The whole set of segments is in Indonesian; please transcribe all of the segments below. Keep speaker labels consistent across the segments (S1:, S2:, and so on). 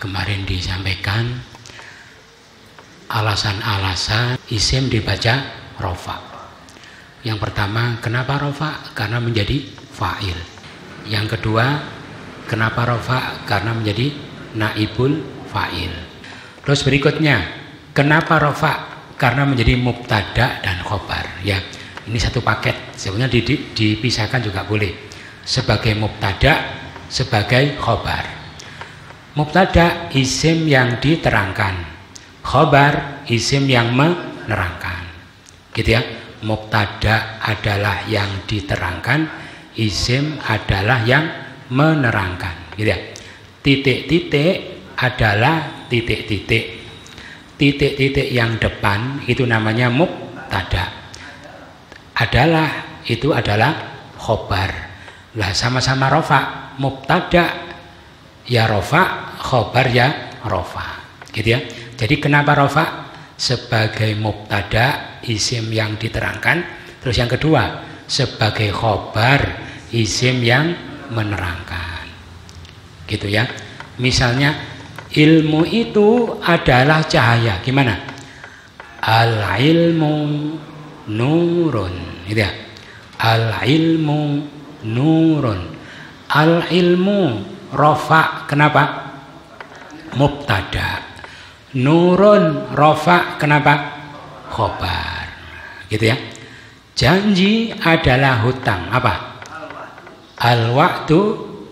S1: kemarin disampaikan alasan-alasan isim dibaca rofa. Yang pertama, kenapa rofa? Karena menjadi fa'il. Yang kedua, kenapa rofa? Karena menjadi naibul fa'il. Terus berikutnya, kenapa rofa? Karena menjadi mubtada dan khobar. Ya, ini satu paket. Sebenarnya dipisahkan juga boleh. Sebagai mubtada, sebagai khobar. Mubtada isim yang diterangkan. Khobar isim yang menerangkan, gitu ya. Mubtada adalah yang diterangkan, isim adalah yang menerangkan, gitu ya. Titik-titik adalah titik-titik. Titik-titik yang depan itu namanya mubtada. Adalah itu adalah khobar. Lah sama-sama rofa. Mubtada ya rofa, khobar ya rofa, gitu ya. Jadi kenapa rofa? Sebagai mubtada isim yang diterangkan. Terus yang kedua, sebagai khobar isim yang menerangkan, gitu ya. Misalnya ilmu itu adalah cahaya. Gimana? Al ilmu nurun, gitu ya. Al ilmu nurun. Al ilmu rofa. Kenapa? Mubtada. Nurun rofa. Kenapa? Khobar, gitu ya. Janji adalah hutang. Apa? Al-wa'du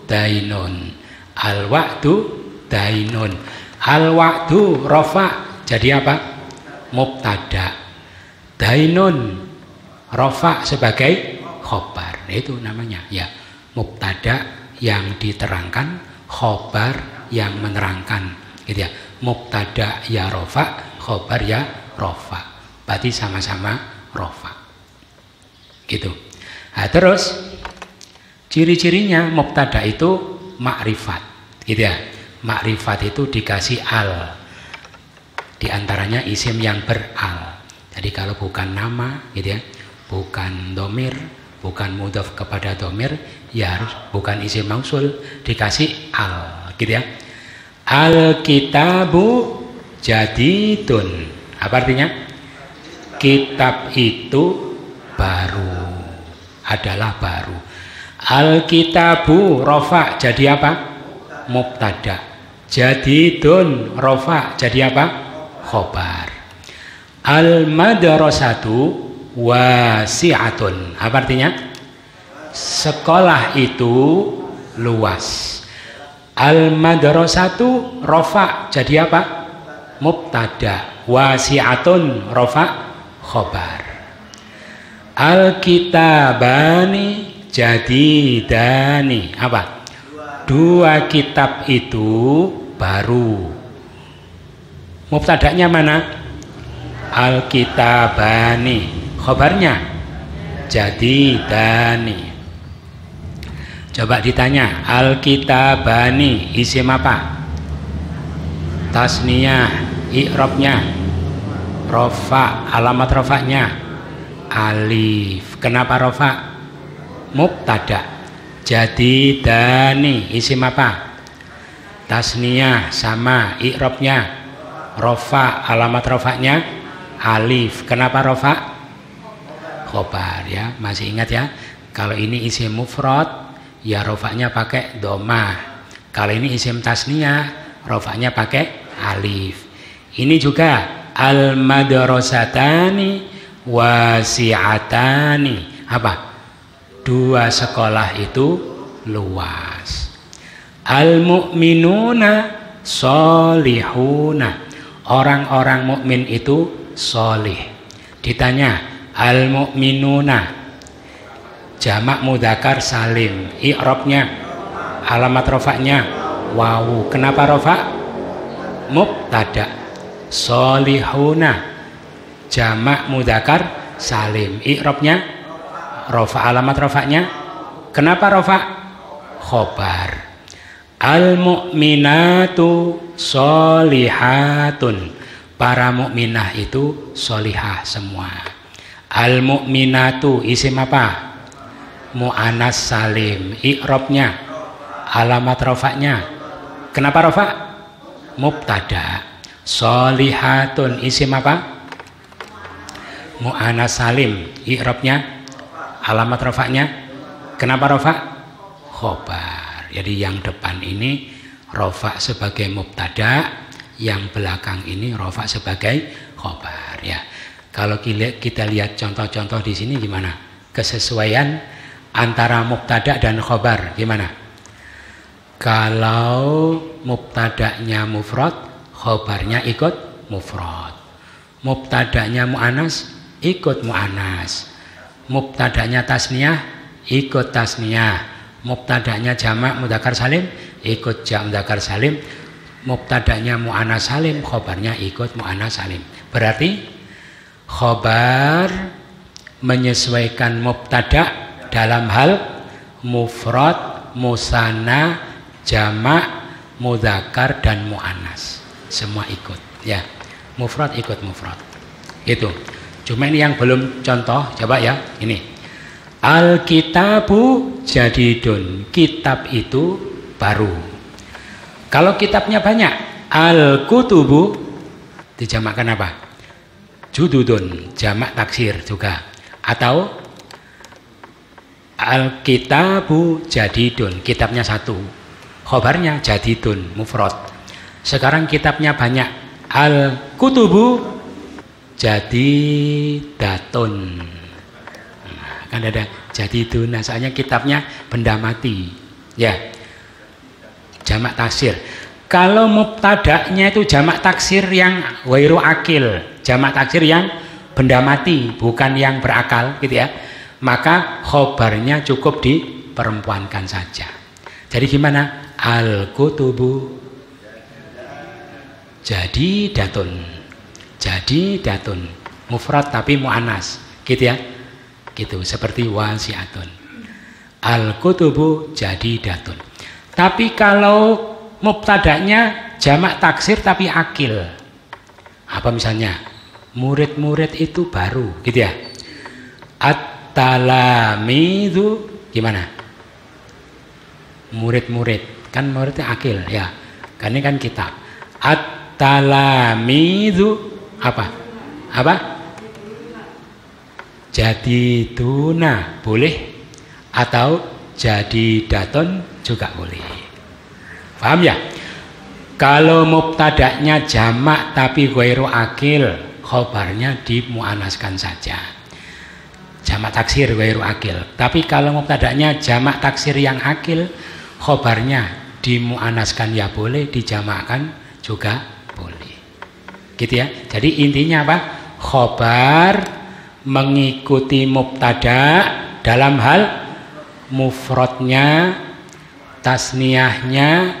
S1: dainun. Al-wa'du dainun. Al-wa'du rofa. Jadi apa? Mubtada. Dainun rofa sebagai khobar. Itu namanya ya, mubtada yang diterangkan, khobar yang menerangkan, gitu ya. Mubtada ya rofa, khobar ya rofa. Berarti sama-sama rofa, gitu. Nah, terus ciri-cirinya mubtada itu makrifat, gitu ya. Makrifat itu dikasih al. Di antaranya isim yang beral. Jadi kalau bukan nama, gitu ya, bukan domir, bukan mudhaf kepada domir, ya harus bukan isim mausul, dikasih al, gitu ya. Al-kitabu jadidun. Apa artinya? Kitab itu baru, adalah baru. Al-kitabu rofa jadi apa? Mubtada. Jadidun rofa jadi apa? Khobar. Al-madrasatu wasi'atun. Apa artinya? Sekolah itu luas. Al-madrasatu rofa jadi apa? Mubtada. Wasi'atun rofa khobar. Al-kitabani jadidani. Apa? Dua kitab itu baru. Mubtadanya mana? Al-kitabani. Khobarnya jadidani. Coba ditanya, al-kitabani isim apa? Tasniyah, i'rabnya rofa, alamat rofanya alif. Kenapa rofa? Mubtada. Jadidani isim apa? Tasniyah sama, i'rabnya rofa, alamat rofanya alif. Kenapa rofa? Khobar ya, masih ingat ya? Kalau ini isim mufrad ya rofanya pakai domah. Kalau ini isim tasniyah, rofanya pakai alif. Ini juga al-madrasatani wasi'atani. Apa? Dua sekolah itu luas. Al-mu'minuna solihuna. Orang-orang mukmin itu solih. Ditanya, al-mu'minuna jamak mudzakkar salim, i'rabnya, alamat rofaknya wawu. Kenapa rofa? Mubtada. Solihuna jamak mudzakkar salim, i'rabnya rofa, alamat rofaknya. Kenapa rofa? Khobar. Al-mu'minatu solihatun. Para mukminah itu solihah semua. Al-mu'minatu isim apa? Mu'annas salim, i'rabnya, alamat rofaknya. Kenapa rofa? mubtada. Sholihatun isim apa? Mu'annas salim. I'rabnya, alamat rafa'nya, kenapa rafa'? Khobar. Jadi yang depan ini rafa' sebagai mubtada, yang belakang ini rafa' sebagai khobar. Ya, kalau kita lihat contoh-contoh di sini gimana? Kesesuaian antara mubtada dan khobar gimana? Kalau mubtadanya mufrad, khobarnya ikut mufrad. Mubtadanya mu'annas, ikut mu'annas. Mubtadanya tasniyah, ikut tasniyah. Mubtadanya jamak mudzakkar salim, ikut jamak mudzakkar salim. Mubtadanya mu'annas salim, khobarnya ikut mu'annas salim. Berarti khobar menyesuaikan mubtada dalam hal mufrad, musanna, jamak, mudzakkar dan mu'annas. Semua ikut, ya. Mufrad ikut mufrad. Itu. Cuma ini yang belum contoh, coba ya. Ini. Al-kitabu jadidun. Kitab itu baru. Kalau kitabnya banyak, al-kutubu dijamakkan apa? Jududun, jamak taksir juga. Atau al-kitabu jadidun, kitabnya satu, khobarnya jadidun, mufrad. Sekarang kitabnya banyak, al-kutubu jadidatun. Nah, kan ada jadidun, nah, soalnya kitabnya benda mati. Ya, jamak taksir. Kalau mubtada'nya itu jamak taksir yang ghairu akil, jamak taksir yang benda mati, bukan yang berakal, gitu ya. Maka khobarnya cukup diperempuankan saja. Jadi gimana? Al-kutubu jadidatun. Jadidatun, mufrad tapi mu'annas, gitu ya. Gitu, seperti wasi'atun. Al-kutubu jadidatun. Tapi kalau mubtada'nya jamak taksir tapi akil, apa misalnya? Murid-murid itu baru, gitu ya. At-talamidu gimana? Murid-murid, kan muridnya akil, ya. Kan ini kan kitab. At-talamidu apa? Apa? Jadiduna boleh, atau jadidatun juga boleh. Paham ya? Kalau mubtada'nya jamak tapi ghairu akil, khobarnya dimu'annaskan saja. Jamak taksir ghairu akil. Tapi kalau mubtada'nya jamak taksir yang akil, khobarnya dimu'annaskan ya boleh, dijamakkan juga boleh. Gitu ya. Jadi intinya apa? Khobar mengikuti mubtada dalam hal mufradnya, tasniyahnya,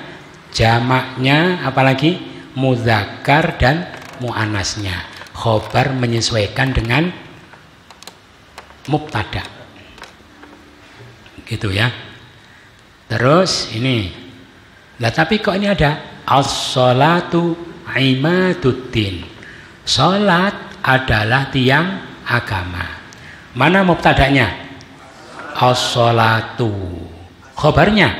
S1: jamaknya, apalagi mudzakkar dan muannasnya. Khobar menyesuaikan dengan mubtada. Gitu ya. Terus ini. Lah tapi kok ini ada as-sholatu imaduddin. Salat adalah tiang agama. Mana mubtadanya? As-sholatu. Khobarnya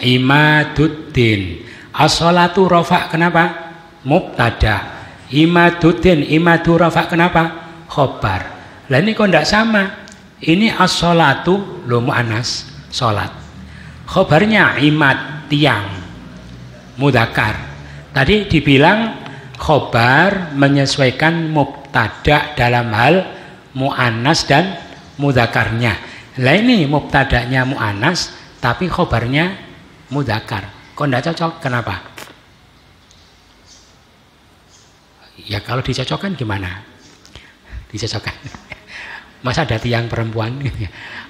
S1: imaduddin. As-sholatu rafa' kenapa? Mubtada. Imaduddin, imadu rafa' kenapa? Khobar. Lah ini kok tidak sama? Ini as-sholatu lo mu'annas, salat. Khobarnya imad, tiang, mudzakkar. Tadi dibilang khobar menyesuaikan mubtada dalam hal mu'annas dan mudzakarnya. Lah ini mubtadanya mu'annas tapi khobarnya mudzakkar. Kok tidak cocok? Kenapa? Ya kalau dicocokkan gimana? Dicocokkan. Masa ada tiang perempuan?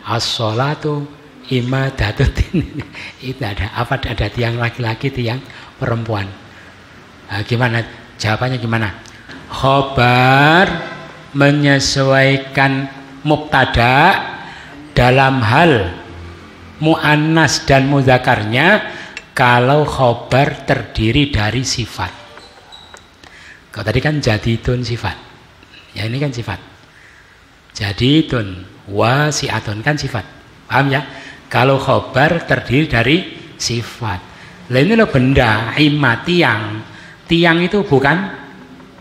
S1: As-sholatu imadatuddin. Itu ada apa? Ada tiang laki-laki, tiang perempuan. Nah, gimana? Jawabannya gimana? Khobar menyesuaikan mubtada dalam hal mu'annas dan mudzakarnya kalau khobar terdiri dari sifat. Kalau tadi kan jadidun sifat, ya ini kan sifat. Jadidun wasi'atun kan sifat, paham ya? Kalau khobar terdiri dari sifat. Lah ini loh benda, himma, tiang. Tiang itu bukan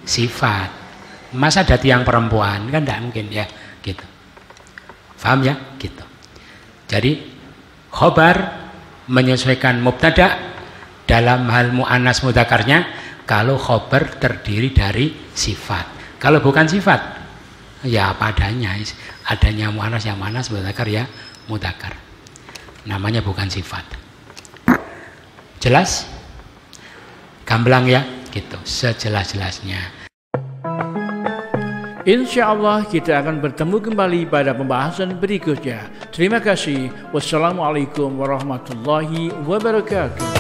S1: sifat. Masa ada tiang perempuan? Kan tidak mungkin ya, gitu. Paham ya? Gitu. Jadi khobar menyesuaikan mubtada dalam hal mu'annas mudzakarnya kalau khobar terdiri dari sifat. Kalau bukan sifat, ya apa adanya. Adanya mu'annas yang mu'annas, mudzakar ya mudzakar. Namanya bukan sifat. Jelas? Gamblang ya? Gitu, sejelas-jelasnya.
S2: Insya Allah kita akan bertemu kembali pada pembahasan berikutnya. Terima kasih. Wassalamualaikum warahmatullahi wabarakatuh.